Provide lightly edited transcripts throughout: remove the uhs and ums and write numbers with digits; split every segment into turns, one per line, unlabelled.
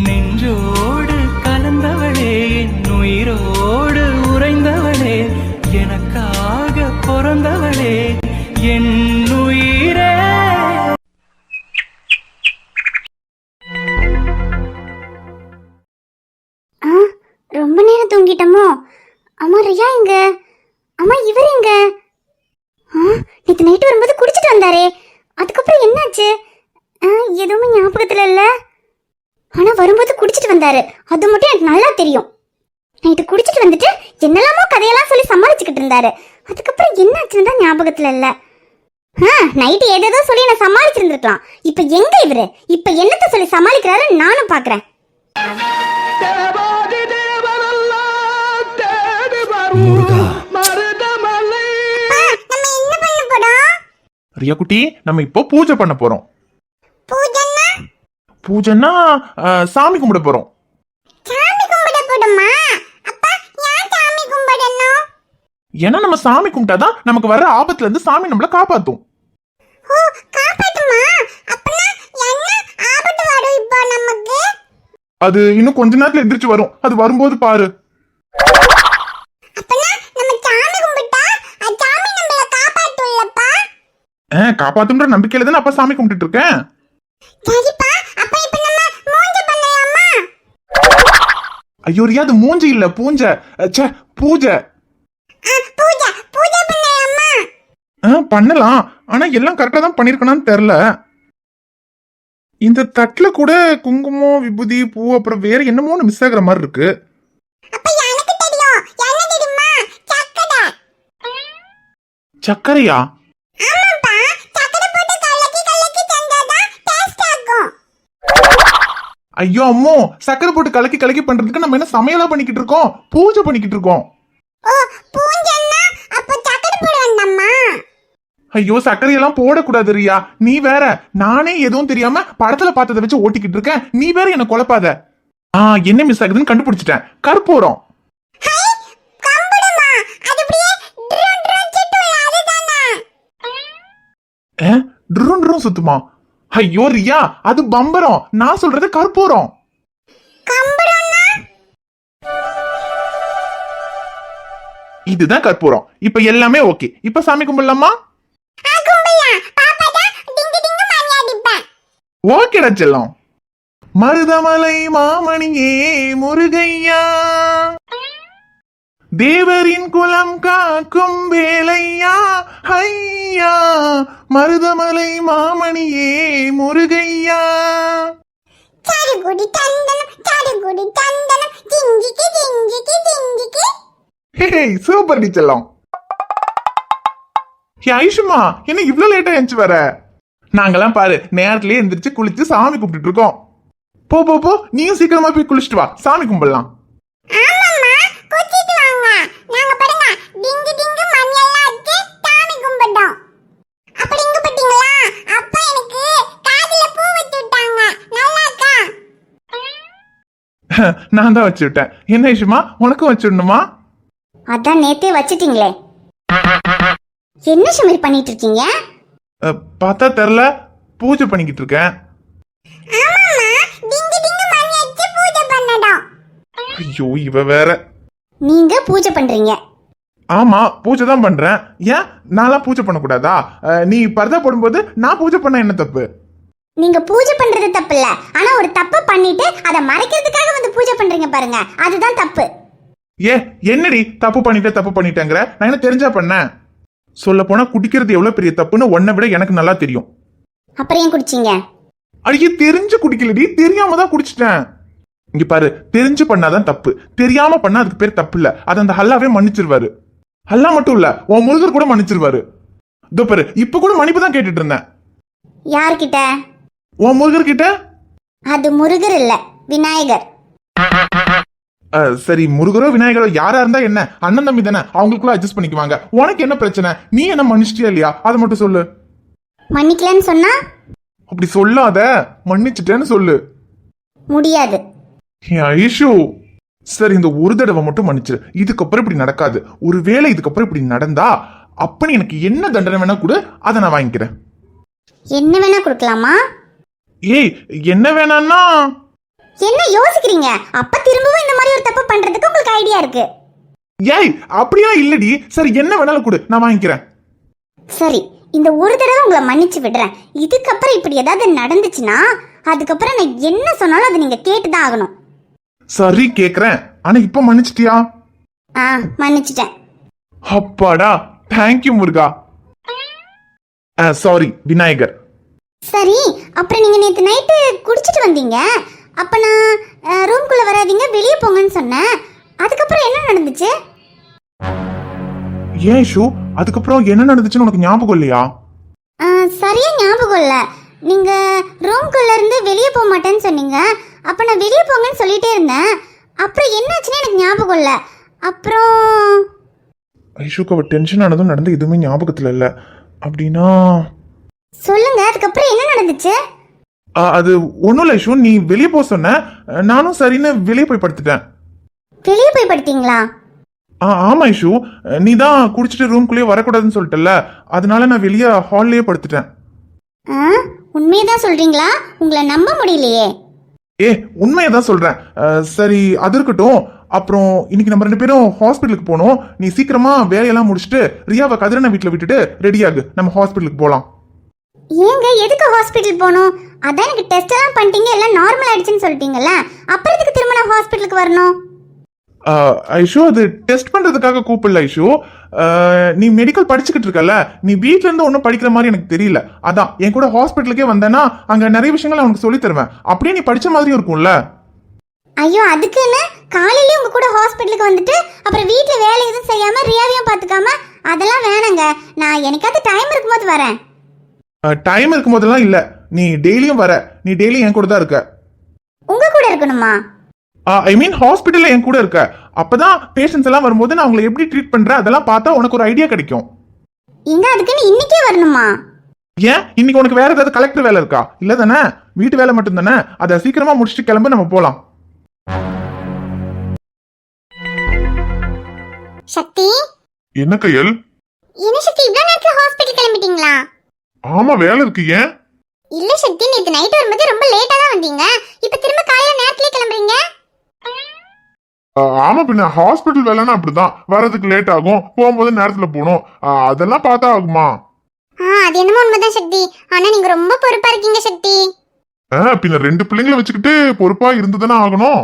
நெஞ்சோடு கலந்தவளே, என் உயிரோடு உறைந்தவளே, எனக்காக பிறந்தவளே, என் உயிரே.
ரொம்ப நேரம் தூங்கிட்டோமோ? அம்மா ரியா எங்க? அம்மா இவர் எங்க? நேற்று நைட்டு வரும்போது குடிச்சிட்டு வந்தாரே, அதுக்கப்புறம் என்னாச்சு? எதுவுமே ஞாபகத்துல இல்ல. ஆனா வரும்போது குடிச்சிட்டு வந்தாரு, அது மட்டும் எனக்கு நல்லா தெரியும். நைட்டு குடிச்சிட்டு வந்துட்டு என்னெல்லாமோ கதையெல்லாம் சொல்லி சமாளிச்சுக்கிட்டு இருந்தாரு, அதுக்கப்புறம் என்னாச்சுன்னு தான் ஞாபகத்துல இல்ல. நைட்டு ஏதேதோ சொல்லி நான் சமாளிச்சிருந்துருக்கலாம். இப்ப எங்க இவரு? இப்ப என்னத்த சொல்லி சமாளிக்கிறாரு நானும் பாக்குறேன்.
ரியா குட்டி, நம்ம இப்போ பூஜை பண்ண போறோம். பூஜைன்னா சாமி கும்பிட போறோம். ஏன்னா நம்ம சாமி கும்பிட்டாதான் நமக்கு வர ஆபத்துல இருந்து சாமி நம்மள காப்பாத்தும். அது இன்னும் கொஞ்ச நேரத்துல எந்திரிச்சு வரும், அது வரும்போது பாரு. காப்பாத்துன்ற நம்பிக்கையில தான் அப்ப சாமி கும்பிட்டு இருக்கேன். ஐயோ ரியா, அது மூஞ்சி இல்ல, பூஞ்சை. பூஜை பண்ணலாம், ஆனா எல்லாம் கரெக்டா தான் பண்ணிருக்கணும்னு தெரியல. இந்த தட்டுல கூட குங்குமம், விபூதி, பூ, அப்புறம் வேற என்னமோ மிஸ் ஆகுற மாதிரி இருக்கு. சக்கரையா? ஐயோ அம்மோ, சக்கரை போட்டு கலக்கி கலக்கி பண்றதுக்கு நம்ம என்ன சமையலா பண்ணிக்கிட்டு இருக்கோம்? பூஜை பண்ணிக்கிட்டு இருக்கோம். ஐயோ சர்க்கரையெல்லாம் போடக்கூடாது ரியா, நீ வேற. நானே எதுவும் தெரியாம படத்துல பார்த்ததை வச்சு ஓட்டிக்கிட்டு இருக்கேன், நீ வேற என்ன குழப்பாத. என்ன மிஸ் ஆகுதுன்னு கண்டுபிடிச்சிட்டேன். கற்பூரம். சுத்துமா? ஐயோ ரியா, அது பம்பரம். நான் சொல்றது கற்பூரம். இதுதான் கற்பூரம். இப்ப எல்லாமே ஓகே. இப்ப சாமி கும்பிடலாமா? ஓகேடா செல்லம். மருதமலை மாமணியே முருகையா, தேவரின் குலம் காக்கும் வேலையா, ஐயா மருதமலை மாமணியே முருகையா. சூப்பர் டி செல்லம். ஐஷுமா, என்ன இவ்வளவு லேட்டா எழுந்து வர? நாங்கெல்லாம் பாரு நேரத்திலேயே எந்திரிச்சு குளிச்சு சாமி கும்பிட்டு இருக்கோம். போ போ போ, நீயும் சீக்கிரமா போய் குளிச்சுட்டு வா, சாமி கும்பிடலாம். நான் தான் வச்சு விட்டேன். என்ன ஐஷுமா, உனக்கும் வச்சுடணுமா?
அதான் நேத்தே வச்சிட்டீங்களே. என்ன சமையல் பண்ணிட்டு இருக்கீங்க?
பார்த்தா தெரியல, பூஜை பண்ணிக்கிட்டு இருக்கேன். ஐயோ இவ வேற.
நீங்க பூஜை பண்றீங்க?
ஆமா பூஜை தான் பண்றேன். ஏன் நான்லாம் பூஜை பண்ண கூடாதா? நீ பர்தா போடும்போது நான் பூஜை பண்ண என்ன தப்பு?
நீங்க பூஜை பண்றது தப்பு இல்ல, ஆனா ஒரு தப்பு பண்ணிட்டு அதை மறைக்கிறதுக்காக வந்து பூஜை பண்றீங்க பாருங்க, அதுதான் தப்பு.
என்னடி தப்பு பண்ணிட்டேங்கிற? நான் என்ன தெரிஞ்சா பண்ணேன்? சொல்ல போனா குடிக்கிறது எவ்வளவு பெரிய தப்புன்னு உன்னை விட எனக்கு நல்லா தெரியும்.
அப்புறம் ஏன் குடிச்சீங்க?
அடியே தெரிஞ்சு குடிக்கலடி, தெரியாம தான் குடிச்சிட்டேன். இங்க பாரு, தெரிஞ்சு பண்ணாதான் தப்பு, தெரியாம பண்ணா அதுக்கு பேர் தப்பு இல்ல. அது அந்த ஹல்லாவே மன்னிச்சிருவாரு. ஹல்லா மட்டும் இல்ல, உன் முருகர் கூட மன்னிச்சிருவாரு. இதோ பாரு, இப்ப கூட மன்னிப்பு தான் கேட்டுட்டு இருந்தேன்.
யார்கிட்ட?
உன் முருகர் கிட்ட.
அது முருகர் இல்ல, விநாயகர்.
சரி, முருகரோ விநாயகரோ யாரா இருந்தா என்ன, அண்ணன் தம்பி தானே, அவங்களுக்குள்ள அட்ஜஸ்ட் பண்ணிக்குவாங்க. உனக்கு என்ன பிரச்சனை? நீ என்ன மன்னிச்சிட்டியா இல்லையா அதை மட்டும் சொல்லு.
மன்னிக்கலன்னு சொன்னா?
அப்படி சொல்லாத, மன்னிச்சிட்டேன்னு சொல்லு.
முடியாது.
ஐஷு, சரி இந்த ஒரு தடவை மட்டும் மன்னிச்சிரு, இதுக்கப்புறம் இப்படி நடக்காது. ஒருவேளை இதுக்கப்புறம் இப்படி நடந்தா அப்ப எனக்கு என்ன தண்டனை வேணா கூட அதை நான் வாங்கிக்கிறேன்.
என்ன வேணா கொடுக்கலாமா?
ஏய் என்ன வேணான்னா?
என்ன யோசிக்கிறீங்க? அப்ப திரும்பவும் இந்த மாதிரி ஒரு தப்பு பண்றதுக்கு உங்களுக்கு ஐடியா இருக்கு?
ஏய் அப்படியா இல்லடி. சரி என்ன வேணாலும் கொடு, நான் வாங்கிக்கிறேன்.
சரி, இந்த ஒரு தடவை உங்களை மன்னிச்சு விடுறேன். இதுக்கப்புறம் இப்படி ஏதாவது நடந்துச்சுன்னா அதுக்கப்புறம் நான் என்ன சொன்னாலும் அதை நீங்க கேட்டுதான் ஆகணும்.
சரி கேக்குறேன். ஆனா இப்ப மன்னிச்சிட்டியா?
மன்னிச்சிட்டேன்.
அப்பாடா, தேங்க்யூ முருகா. சாரி விநாயகர்.
சரி, அப்புறம் நீங்க நேத்து நைட்டு குடிச்சிட்டு வந்தீங்க. அப்ப நான் ரூம்குள்ள வராதீங்க, வெளியே போங்கன்னு சொன்னேன். அதுக்கப்புறம் என்ன நடந்துச்சு?
ஏன் ஷூ, அதுக்கப்புறம் என்ன நடந்துச்சுன்னு உனக்கு ஞாபகம் இல்லையா?
சரியா ஞாபகம் இல்ல. நீங்க ரூம்குள்ள இருந்து வெளியே போக மாட்டேன்னு சொன்னீங்க. அப்ப நான் வெளியே போங்கன்னு சொல்லிட்டே இருந்தேன். அப்புறம் என்னாச்சுன்னு எனக்கு ஞாபகம் இல்ல. அப்புறம்
ஐஷுக்கு அவ டென்ஷன் ஆனதும் நடந்து எதுவுமே ஞாபகத்துல இல்ல. அப்படின்னா
சொல்லுங்க, அதுக்கப்புறம் என்ன நடந்துச்சு?
அது ஒண்ணும் இல்ல ஐஷு, நீ வெளியே போக சொன்ன, நானும் சரின்னு வெளியே போய் படுத்துட்டேன்.
வெளியே போய் படுத்தீங்களா?
ஆமா ஐஷு, நீ தான் குடிச்சிட்டு ரூம்குள்ளேயே வரக்கூடாதுன்னு சொல்லிட்டல, அதனால நான் வெளியே ஹால்லயே படுத்துட்டேன்.
உண்மையதான் சொல்றீங்களா? உங்களை நம்ப முடியலையே.
உண்மையை தான் சொல்றேன். சரி அது இருக்கட்டும். அப்புறம் இன்னைக்கு நம்ம 2 பேரும் ஹாஸ்பிட்டலுக்கு போனோம். நீ சீக்கிரமா வேலையெல்லாம் முடிச்சுட்டு ரியாவை கதிரனை வீட்டுல விட்டுட்டு ரெடியாகு, நம்ம ஹாஸ்பிட்டலுக்கு போலாம்.
ஏங்க எதுக்கு ஹாஸ்பிட்டல் போகணும்? அதான் எனக்கு டெஸ்ட் எல்லாம் பண்ணிட்டீங்க, எல்லாம் நார்மல் ஆயிடுச்சுன்னு சொல்லிட்டீங்கல்ல, அப்புறம் எதுக்கு திரும்ப நான் ஹாஸ்பிட்டலுக்கு வரணும்?
ஐஷு அது டெஸ்ட் பண்றதுக்காக கூப்பிடல ஐஷு. நீ மெடிக்கல் படிச்சுக்கிட்டு இருக்கல, நீ வீட்ல இருந்து ஒன்னும் படிக்கிற மாதிரி எனக்கு தெரியல. அதான் என் கூட ஹாஸ்பிட்டலுக்கே வந்தேன்னா அங்க நிறைய விஷயங்கள் உனக்கு சொல்லி தருவேன். அப்படியே நீ படிச்ச மாதிரியும் இருக்கும்ல.
ஐயோ அதுக்குன்னு காலையிலேயே உங்க கூட ஹாஸ்பிட்டலுக்கு வந்துட்டு அப்புறம் வீட்டுல வேலை எதுவும் செய்யாம ரியாவையும் பாத்துக்காம அதெல்லாம் வேணாங்க. நான் எனக்காவது டைம் இருக்கும்போது வரேன்.
டைம் இருக்கும்போதெல்லாம் இல்ல, நீ டெய்லியும் வர. நீ டெய்லி என் கூட தான் இருக்க.
உங்க கூட இருக்கணுமா?
ஐ மீன் ஹாஸ்பிட்டல்ல என் கூட இருக்க. அப்பதான் பேஷண்ட்ஸ் எல்லாம் வரும்போது நான் உங்களை எப்படி ட்ரீட் பண்றேன் அதெல்லாம் பார்த்தா உனக்கு ஒரு ஐடியா கிடைக்கும்.
இங்க அதுக்குன்னு இன்னைக்கே வரணுமா?
ஏன் இன்னைக்கு உனக்கு வேற ஏதாவது கலெக்டர் வேலை இருக்கா? இல்ல தானே, வீட்டு வேலை மட்டும் தானே. அதை சீக்கிரமா முடிச்சுட்டு கிளம்ப, நம்ம போலாம்.
சக்தி.
என்ன கையல்?
என்ன சக்தி இவ்வளவு நேரத்துல ஹாஸ்பிட்டல் கிளம்பிட்டீங்களா?
ஆமா வேலை இருக்கு. ஏன்?
இல்ல சக்தி, நேத்து நைட் வரும்போது ரொம்ப லேட்டா தான் வந்தீங்க. இப்ப திரும்ப காலையில நேரத்துல கிளம்புறீங்க.
ஆமா பின்ன ஹாஸ்பிட்டல் வேலைன்னா அப்படிதான், வரதுக்கு லேட் ஆகும், போகும்போது நேரத்துல போகணும். அதெல்லாம் பார்த்தா ஆகுமா?
அது என்னமோ உண்மைதான் சக்தி. ஆனா நீங்க ரொம்ப பொறுப்பா இருக்கீங்க சக்தி.
பின்ன 2 பிள்ளைங்களை வச்சுக்கிட்டு பொறுப்பா இருந்துதானே ஆகணும்.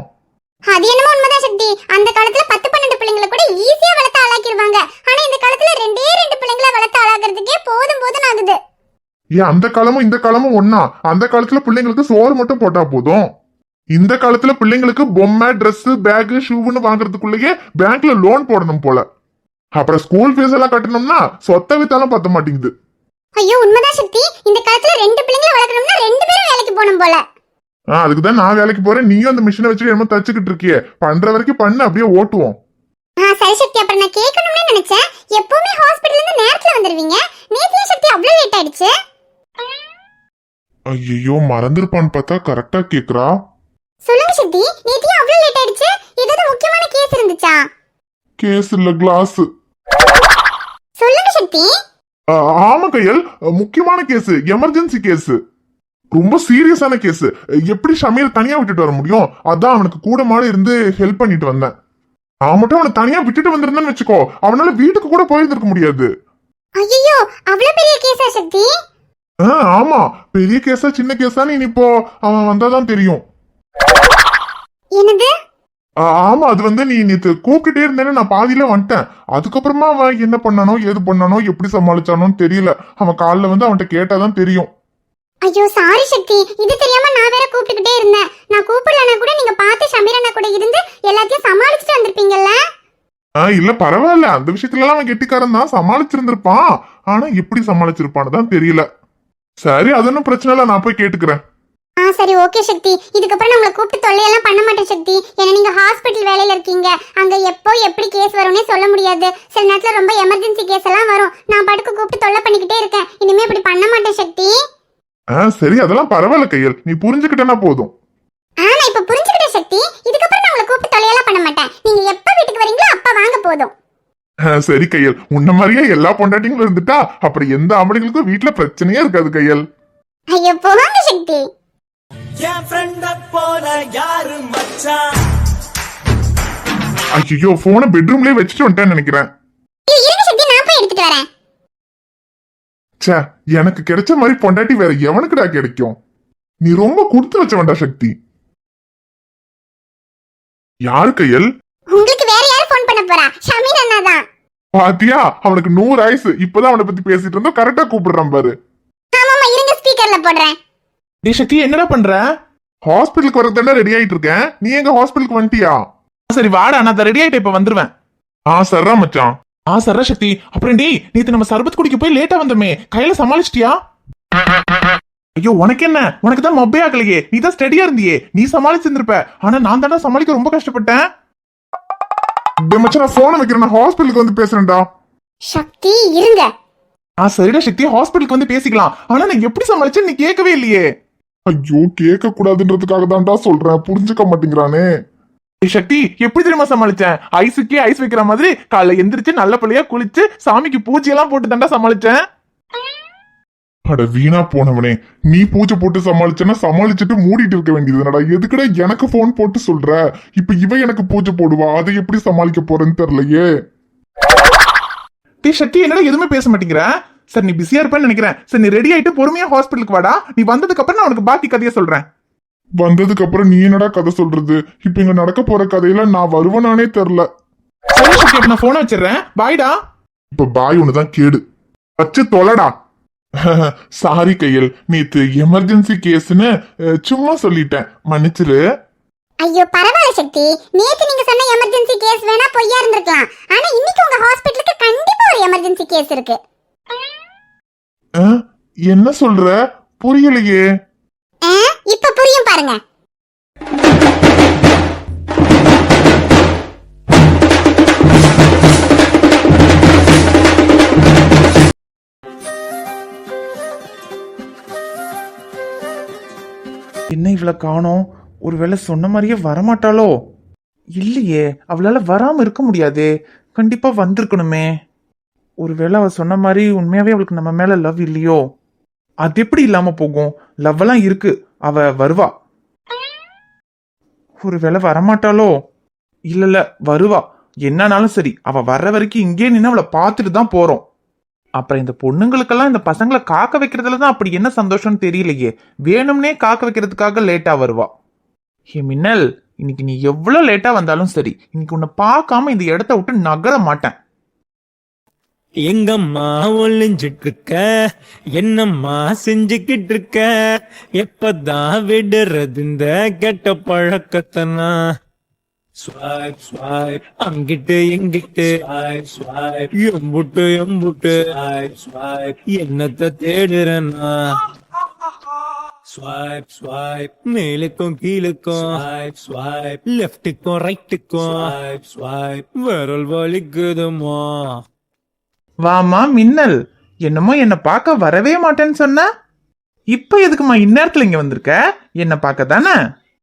அது என்னமோ உண்மைதான் சக்தி. அந்த காலத்துல 10-12 பிள்ளைங்களை கூட ஈஸியா வளர்த்து ஆளாக்கிடுவாங்க. ஆனா இந்த காலத்துல 2 பிள்ளைங்களை வளர்த்து ஆளாக்குறதுக்கே போதும் ஆகுது.
ஏன் அந்த காலமும் இந்த காலமும் ஒன்னா? அந்த காலத்துல பிள்ளைங்களுக்கு சோறு மட்டும் போட்டா போதும். இந்த காலத்துல பிள்ளைங்களுக்கு பொம்மை, ட்ரெஸ், பேக், ஷூன்னு வாங்குறதுக்குள்ளேயே பேங்க்ல லோன் போடணும் போல. அப்புறம் ஸ்கூல் ஃபீஸ் எல்லாம் கட்டணும்னா சொத்தை வித்தாலும் பத்த மாட்டேங்குது.
ஐயோ உண்மைதான் சக்தி. இந்த காலத்துல 2 பிள்ளைங்களை வளர்க்கணும்னா 2 பேரும் வேலைக்கு போகணும் போல.
அதுக்குதான் நான் வேலைக்கு போறேன், நீயும் அந்த மிஷினை வச்சுட்டு என்ன தச்சுக்கிட்டு இருக்கியே. பண்ற வரைக்கும் பண்ணு, அப்படியே ஓட்டுவோம்.
சரி சக்தி, அப்புறம் நான் கேட்கணும்னு நினைச்சேன். எப்பவுமே ஹாஸ்பிடல்ல இருந்து நேரத்துல வந்துருவீங்க, நேத்து சக்தி அவ்வளவு லேட் ஆயிடுச்சு?
ஐயோ மறந்துருப்பான்னு பார்த்தா கரெக்டா கேக்குறா.
சொல்லுங்க சக்தி, நேத்து அவ்வளவு லேட் ஆயிடுச்சு? ஏதாவது முக்கியமான கேஸ் இருந்துச்சா?
கேஸ் இல்ல, கிளாஸ்.
சொல்லுங்க சக்தி.
ஆமா கையல், முக்கியமான கேஸ், எமர்ஜென்சி கேஸ், ரொம்ப சீரியஸான கேஸ். எப்படி ஷமீர் தனியா விட்டுட்டு வர முடியும்? அதான் அவனுக்கு கூட மாட இருந்து ஹெல்ப் பண்ணிட்டு வந்தேன். அவன் மட்டும் அவனை தனியா விட்டுட்டு வந்திருந்தான்னு வச்சுக்கோ, அவனால வீட்டுக்கு கூட போயிருந்திருக்க முடியாது.
ஐயோ அவ்வளவு பெரிய கேஸா சக்தி?
ஆமா, பெரிய கேஸா சின்ன கேஸான்னு இப்போ அவன் வந்தாதான் தெரியும்.
என்னது?
ஆமா, அது வந்து நீ நேத்து கூப்பிட்டுட்டே இருந்தேன்னு நான் பாதியில வந்துட்டேன். அதுக்கப்புறமா அவன் என்ன பண்ணானோ ஏது பண்ணானோ எப்படி சமாளிச்சானோன்னு தெரியல. அவன் காலில் வந்து அவன்கிட்ட கேட்டாதான் தெரியும்.
ஐயோ சாரி சக்தி, இது தெரியாம நான் வேற கூப்பிட்டுக்கிட்டே இருந்தேன். நான் கூப்பிடலனா கூட நீங்க பார்த்து ஷமீரனா கூட இருந்து எல்லாத்தையும் சமாளிச்சுட்டு வந்திருப்பீங்கல்ல.
இல்ல பரவாயில்ல, அந்த விஷயத்துல எல்லாம் அவன் கெட்டிக்காரன் தான், சமாளிச்சிருந்திருப்பான். ஆனா எப்படி சமாளிச்சிருப்பான்னு தான் தெரியல. சரி அது ஒன்னும் பிரச்சனை இல்ல, நான் போய் கேட்டுக்கிறேன்.
சரி ஓகே சக்தி, இதுக்கப்புறம் நான் உங்களை கூப்பிட்டு தொல்லையெல்லாம் பண்ண மாட்டேன் சக்தி. ஏன்னா நீங்க ஹாஸ்பிட்டல் வேலையில இருக்கீங்க, அங்க எப்போ எப்படி கேஸ் வரும்னே சொல்ல முடியாது. சில நேரத்துல ரொம்ப எமர்ஜென்சி கேஸ் எல்லாம் வரும். நான் படுக்க கூப்பிட்டு தொல்லை பண்ணிக்கிட்டே இருக்கேன். இனிமே இப்படி பண்ண மாட்டேன் சக்தி.
சரி அதெல்லாம் பரவாயில்ல கையல், நீ புரிஞ்சுக்கிட்டேன்னா போதும்.
நான் இப்ப புரிஞ்சுக்கிட்டேன் சக்தி. இதுக்கப்புறம் நான் உங்களை கூப்பிட்டு தொல்லையெல்லாம் பண்ண மாட்டேன். நீங்க எப்ப வீட்டுக்கு வரீங்களோ அப்ப வாங்க போதும்.
சரி கையல், உன்ன மாதிரியே எல்லா பொண்டாட்டிங்களும் இருந்துட்டா அப்புறம் எந்த ஆம்பளைங்களுக்கும் வீட்டுல பிரச்சனையே இருக்காது கையல்.
ஐயோ போவாங்க சக்தி.
என் ஃப்ரெண்ட போல யாரு மச்சான்.
ஐயோ போனை பெட்ரூம்லயே வச்சுட்டு வந்துட்டேன்னு நினைக்கிறேன்.
இருங்க சக்தி, நான் போய் எடுத்துட்டு வரேன்.
ச்சே, எனக்கு கிடைச்ச மாதிரி பொண்டாட்டி வேற எவனுக்குடா கிடைக்கும்? நீ ரொம்ப கொடுத்து வச்ச வேண்டா சக்தி. யாரு கையல்?
உங்களுக்கு வேற யாரு ஃபோன் பண்ண போறா? ஷமீர் அண்ணா தான்.
பாத்தியா, அவனுக்கு 100 ஆயுசு. இப்பதான் அவனை பத்தி பேசிட்டு இருந்தோம், கரெக்டா கூப்பிடுறான் பாரு.
ஆமாமா, இருங்க ஸ்பீக்கர்ல போடுறேன்.
டேய் சக்தி, என்னடா பண்ற?
ஹாஸ்பிட்டலுக்கு வரதானே ரெடி ஆயிட்டு இருக்கேன். நீ எங்க ஹாஸ்பிட்டலுக்கு வந்துட்டியா?
சரி வாடா, நான் ரெடி ஆயிட்டு இப்ப வந்துருவேன்.
சர்ரா மச்சான்.
சர்ரா சக்தி. அப்புறம் டேய், நேத்து நம்ம சர்பத் குடிக்க போய் லேட்டா வந்தோமே, கையில சமாளிச்சிட்டியா? ஐயோ உனக்கு என்ன, உனக்கு தான் மொபைல் ஆகலையே, நீ தான் ஸ்டடியா இருந்தியே, நீ சமாளிச்சிருந்திருப்ப. ஆனா நான் தானே சமாளிக்க ரொம்ப கஷ்டப்பட்டேன்.
டேய் மச்சான், நான் போனை வைக்கிறேன், நான் ஹாஸ்பிட்டலுக்கு வந்து பேசுறேன்டா.
சக்தி இருங்க.
சரிடா சக்தி, ஹாஸ்பிட்டலுக்கு வந்து பேசிக்கலாம். ஆனா நான் எப்படி சமாளிச்சேன்னு நீ கேட்கவே இல்லையே.
ஐயோ, கேட்க கூடாதுன்றதுக்காக தான்டா சொல்றேன், புரிஞ்சுக்க மாட்டேங்கிறானே.
ஏய் சக்தி, எப்படி தெரியுமா சமாளிச்சேன்? ஐஸுக்கே ஐஸ் வைக்கிற மாதிரி காலைல எந்திரிச்சு நல்ல பள்ளியா குளிச்சு சாமிக்கு பூச்சி எல்லாம் போட்டு தாண்டா சமாளிச்சேன்.
அட வீணா போனவனே, நீ பூஜை போட்டு சமாளிச்சேன்னா சமாளிச்சுட்டு மூடிட்டு இருக்க வேண்டியதுனடா. எதுக்குடா எனக்கு போன் போட்டு சொல்ற? இப்ப இவ எனக்கு பூஜை போடுவா, அதை எப்படி சமாளிக்க போறேன்னு தெரியலையே.
டேய் சக்தி, என்னடா எதுவுமே பேச மாட்டேங்கிற? சரி நீ பிஸியா இருப்பேன்னு நினைக்கிறேன். சரி நீ ரெடி ஆயிட்டு பொறுமையா ஹாஸ்பிட்டலுக்கு வாடா. நீ வந்ததுக்கு அப்புறம் நான் உனக்கு பாக்கி கதையை சொல்றேன்.
வந்ததுக்கு அப்புறம் நீ என்னடா கதை சொல்றது? இப்ப இங்க நடக்க போற கதையில நான் வருவனானே தெரியல.
சரி சக்தி, அப்ப நான் போனை வச்சிடுறேன். பாய்டா.
இப்ப பாய் ஒண்ணுதான் கேடு, வச்சு தொலைடா. சாரி கையல், நேத்து எமர்ஜென்சி கேஸ்னு சும்மா சொல்லிட்டேன், மன்னிச்சிரு.
ஐயோ பரவாயில்ல சக்தி, நேத்து நீங்க சொன்ன எமர்ஜென்சி கேஸ் வேணா பொய்யா இருந்திருக்கலாம். ஆனா இன்னைக்கு உங்க ஹாஸ்பிட்டலுக்கு கண்டிப்பா ஒரு எமர்ஜென்சி கேஸ் இருக்கு.
என்ன சொல்ற? புரியலையே.
இப்ப புரியும் பாருங்க.
என்ன இவ்வளவு காணோம்? ஒருவேளை சொன்ன மாதிரியே வரமாட்டாளோ? இல்லையே, அவளால வராம இருக்க முடியாதே, கண்டிப்பா வந்திருக்கணுமே. ஒருவேளை அவ சொன்ன மாதிரி உண்மையாவே அவளுக்கு நம்ம மேல லவ் இல்லையோ? அது எப்படி இல்லாம போகும்? லவ் எல்லாம் இருக்கு, அவ வருவா. ஒருவேளை வரமாட்டாளோ? இல்ல வருவா. என்னன்னாலும் சரி, அவ வர்ற வரைக்கும் இங்கே நின்று அவளை பார்த்துட்டு தான் போறோம். அப்புறம் இந்த பொண்ணுங்களுக்கெல்லாம் இந்த பசங்களை காக்க வைக்கிறதுல தான் அப்படி என்ன சந்தோஷம்னு தெரியலையே. வேணும்னே காக்க வைக்கிறதுக்காக லேட்டா வருவா. ஹே மின்னல், இன்னைக்கு நீ எவ்வளவு லேட்டா வந்தாலும் சரி, இன்னைக்கு உன்னை பார்க்காம இந்த இடத்த விட்டு நகர மாட்டேன்.
எங்கம்மா ஒளிஞ்சிட்டு இருக்க, என்னம்மா செஞ்சுக்கிட்டு இருக்க, எப்பதான் விடுறது இந்த கெட்ட பழக்கத்தனா? ஸ்வைப் ஸ்வைப், அங்கிட்டு எங்கிட்டு ஸ்வைப், எம்புட்டு எம்புட்டு ஸ்வைப், என்னத்த தேடுறனா? ஸ்வைப் ஸ்வைப், மேலுக்கும் கீழுக்கும் ஸ்வைப், லெஃப்ட்டுக்கும் ரைட்டுக்கும் ஸ்வைப், விரல் வலிக்குதுமா?
வாமா மின்னல், என்னமோ என்ன பார்க்க வரவே மாட்டேன்னு சொன்ன, இப்ப எதுக்குமா இந்நேரத்துல இங்க வந்திருக்க? என்ன பார்க்க தானே?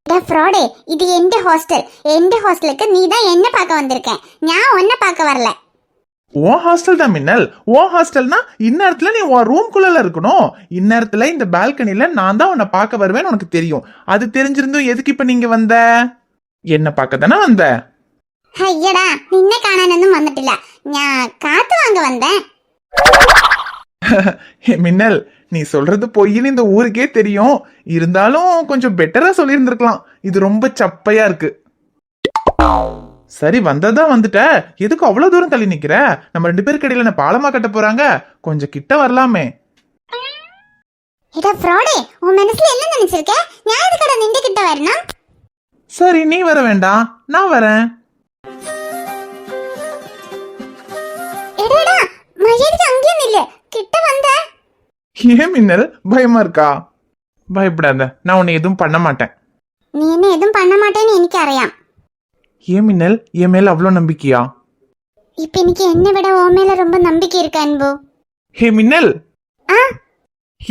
ஃப்ராடே, இது எந்த ஹாஸ்டல். எந்த ஹாஸ்டலுக்கு நீ தான் என்ன பார்க்க வந்திருக்க, நான் உன்னை பார்க்க வரல.
ஓ ஹாஸ்டல் தான் மின்னல். ஓ ஹாஸ்டல்னா இந்நேரத்துல நீ உன் ரூம்குள்ள இருக்கணும். இந்நேரத்துல இந்த பால்கனில நான் தான் உன்னை பார்க்க வருவேன்னு உனக்கு தெரியும். அது தெரிஞ்சிருந்தும் எதுக்கு இப்ப நீங்க வந்த? என்ன பார்க்க தானே வந்த?
ஐயடா, நின்ன காணானதும் வந்துட்டில, நான் காத்து வாங்க வந்தேன்.
மின்னல், நீ சொல்றது பொய்ன்னு இந்த ஊருக்கே தெரியும். இருந்தாலும் கொஞ்சம் பெட்டரா சொல்லியிருந்திருக்கலாம். இது ரொம்ப சப்பையா இருக்கு. சரி வந்ததா வந்துட்ட, எதுக்கு அவ்வளவு தூரம் தள்ளி நிக்கிற? நம்ம 2 பேருக்கு இடையில என்ன பாலமா கட்ட போறாங்க? கொஞ்சம் கிட்ட வரலாமே.
ஏடா ஃப்ராடே, உன் மனசுல என்ன நினைச்சிருக்க? நான் எதுக்கட நின்று கிட்ட வரணும்?
சரி நீ வர வேண்டாம், நான் வரேன்.
எடா மரியாதை அங்கேயே நில்லு, கிட்ட வந்த.
ஏன் மின்னல், பயமா இருக்கா? பயப்படாத, நான் உன்னை எதுவும் பண்ண மாட்டேன்.
நீ என்ன எதுவும் பண்ண மாட்டேன்னு எனக்கு அறியாம்.
ஏன் மின்னல், என் மேல அவ்வளோ நம்பிக்கையா?
இப்ப எனக்கு என்ன விட உன் மேல ரொம்ப நம்பிக்கை இருக்கு அன்பு.
ஹே மின்னல்,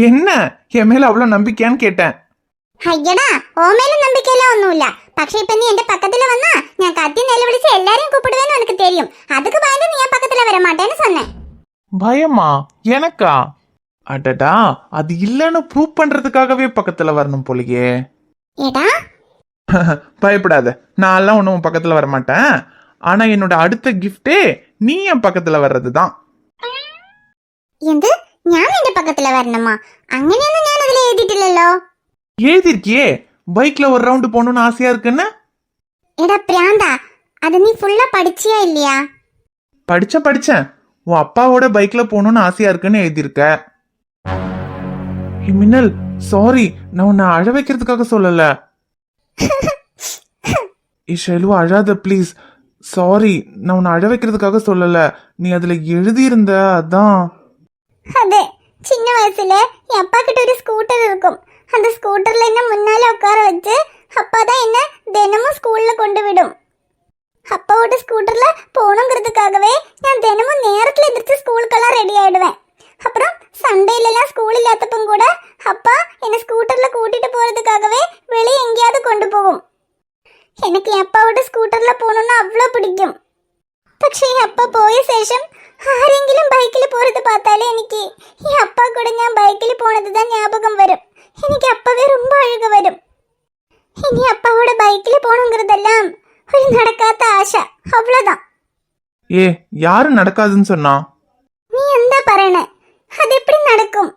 என்ன என் மேல அவ்வளோ நம்பிக்கையான்னு கேட்டேன்.
ஐயடா, உன் மேல நம்பிக்கையெல்லாம் ஒன்றும் இல்ல. പക്ഷെ ഇപ്പൊ നീ എന്റെ പക്കത്തില് വന്നാ ഞാൻ കത്തി നിലവിളിച്ച് എല്ലാരെയും കൂപ്പിടുവേന്ന് എനിക്ക് தெரியும். அதுக்கு பயந்து நீ என் பக்கத்துல வர மாட்டேன்னு சொன்னேன்.
பயமா? எனக்கா? அடடா, அது இல்லன்னு ப்ரூவ் பண்றதுக்காகவே பக்கத்துல வரணும் போலயே.
ஏடா
பயப்படாத, நான்லாம் ஒன்றும் உன் பக்கத்துல வரமாட்டேன். ஆனா என்னோட அடுத்த கிஃப்டே நீ என் பக்கத்துல வர்றதுதான்.
എന്ത് ഞാൻ നിന്റെ പക്കത്തില് വരണമാ? അങ്ങനെയൊന്നും ഞാൻ അതിൽ എഴുതിയിട്ടില്ലല്ലോ.
எழுதிருக்கியே, பைக்ல ஒரு ரவுண்டு போகணும்னு ஆசையா இருக்குன்னு.
എടാ പ്രാന്താ, അത് നീ ഫുള്ളാ പഠിച്ചിயா இல்லையா?
படிச்சேன். உன் அப்பாவோட பைக்ல போகணும்னு ஆசையா இருக்குன்னு எழுதியிருக்க. ஏய் மின்னல், சாரி, நான் உன்னை அழ வைக்கிறதுக்காக சொல்லல. ஷைலு அழாத ப்ளீஸ். சாரி, நான் உன்னை அழ வைக்கிறதுக்காக சொல்லல. நீ அதுல எழுதியிருந்த அதான்.
അതെ, சின்ன வயசுல என் அப்பா கிட்ட ஒரு ஸ்கூட்டர் இருக்கும். அந்த ஸ்கூட்டர்ல என்ன முன்னால உட்கார வச்சு அப்பா தான் என்ன தினமும் ஸ்கூல்ல கொண்டு விடும். அப்பாவோட ஸ்கூட்டர்ல போகணுங்கிறதுக்காகவே நான் தினமும் நேரத்துல எந்திரிச்சு ஸ்கூலுக்கெல்லாம் ரெடி ஆயிடுவேன். அப்புறம் சண்டேலலாம் ஸ்கூல் இல்லாதப்பம் கூட அப்பா என்னை ஸ்கூட்டர்ல கூட்டிட்டு போறதுக்காகவே வெளியே எங்கேயாவது கொண்டு போகும். எனக்கு என் அப்பாவோட സ്കൂട്ടറിൽ പോകണമെന്ന് അவ்வளோ പിടിക്കും. പക്ഷേ ഈ അപ്പ പോയ ശേഷം ആരെങ്കിലും ബൈക്കിൽ പോறது பார்த்தாலே എനിക്ക് ഈ அப்பா கூட ഞാൻ ബൈക്കിൽ போனது தான் ஞாபகம் வரும். എനിക്ക് அப்பவே ரொம்ப அழுக வரும். இனி அப்பாவோட பைக்கில் போகணுங்கிறதெல்லாம் ஒரு நடக்காத ஆசை, அவ்வளோதான்.
ஏ, யாரு நடக்காதுன்னு சொன்னா?
நீ എന്താ പറയണേ? அது எப்படி நடக்கும்?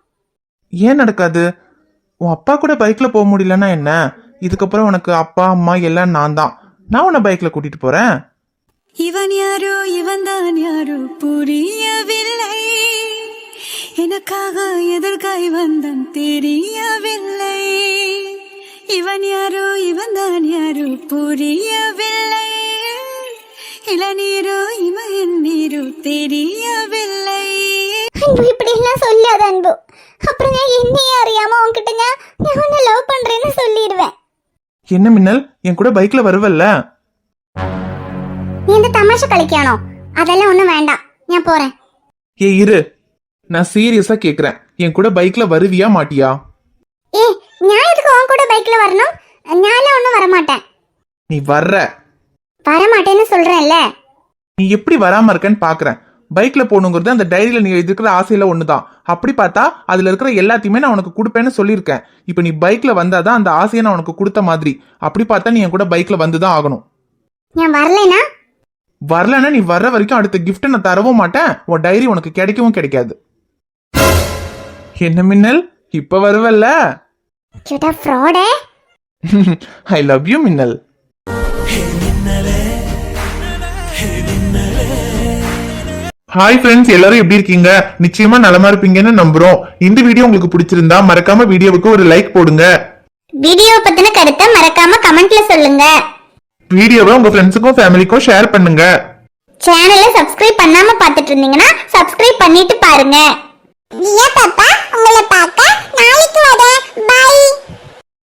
ஏன் நடக்காது? உன் அப்பா கூட பைக்ல போக முடியலன்னா என்ன? இதுக்கப்புறம் உனக்கு அப்பா அம்மா எல்லாம் நான் தான். நான் உன்னை பைக்ல கூட்டிட்டு போறேன்.
இவன் யாரோ இவன்தான் யாரோ புரியவில்லை, எனக்காக எதற்காய் வந்தான் தெரியவில்லை. இவன் யாரோ இவன்தான் யாரோ புரியவில்லை, இளநீரோ இவன் நீரோ தெரியவில்லை.
அன்பு இப்படி எல்லாம் சொல்லாத அன்பு. அப்புறம் நான் என்னையே அறியாம உன்கிட்ட நான் உன்னை லவ் பண்றேன்னு சொல்லிடுவேன்.
என்ன மின்னல், என் கூட பைக்ல வருவல்ல?
நீ இந்த தமாஷை கழிக்கானோ? அதெல்லாம் ஒண்ணும் வேண்டாம், நான் போறேன்.
ஏ இரு, நான் சீரியஸா கேக்குறேன். என் கூட பைக்ல வருவியா மாட்டியா?
ஏ, நான் எதுக்கு உன் கூட பைக்ல வரணும்? நான்லாம் ஒன்றும் வரமாட்டேன்.
நீ வர்ற.
வரமாட்டேன்னு சொல்றேன்ல.
நீ எப்படி வராம இருக்கன்னு பாக்குறேன். பைக்ல போகணுங்கிறது அந்த டைரியில நீ இருக்கிற ஆசையில ஒண்ணுதான். அப்படி பார்த்தா அதுல இருக்கிற எல்லாத்தையுமே நான் உனக்கு கொடுப்பேன்னு சொல்லியிருக்கேன். இப்ப நீ பைக்ல வந்தாதான் அந்த ஆசையை நான் உனக்கு கொடுத்த மாதிரி. அப்படி பார்த்தா நீ என் கூட பைக்ல வந்துதான் ஆகணும்.
நான் வரலைனா?
வரலன்னா நீ வர்ற வரைக்கும் அடுத்த கிஃப்ட் நான் தரவும் மாட்டேன். உன் டைரி உனக்கு கிடைக்கவும் கிடைக்காது. என்ன மின்னல், இப்ப வருவல்ல?
கேட்டா ஃப்ராடே.
ஐ லவ் யூ மின்னல். ஹாய் ஃப்ரெண்ட்ஸ், எல்லாரும் எப்படி இருக்கீங்க? நிச்சயமா நலமா இருப்பீங்கன்னு நம்புறோம். இந்த வீடியோ உங்களுக்கு பிடிச்சிருந்தா மறக்காம வீடியோவுக்கு ஒரு லைக் போடுங்க.
வீடியோ பத்தின கருத்தை மறக்காம கமெண்ட்ல சொல்லுங்க.
வீடியோவை உங்க ஃப்ரெண்ட்ஸுக்கும் ஃபேமிலிக்கும் ஷேர் பண்ணுங்க.
சேனலை சப்ஸ்கிரைப் பண்ணாம பார்த்துட்டு இருந்தீங்கன்னா சப்ஸ்கிரைப் பண்ணிட்டு பாருங்க. ஏன் பாப்பா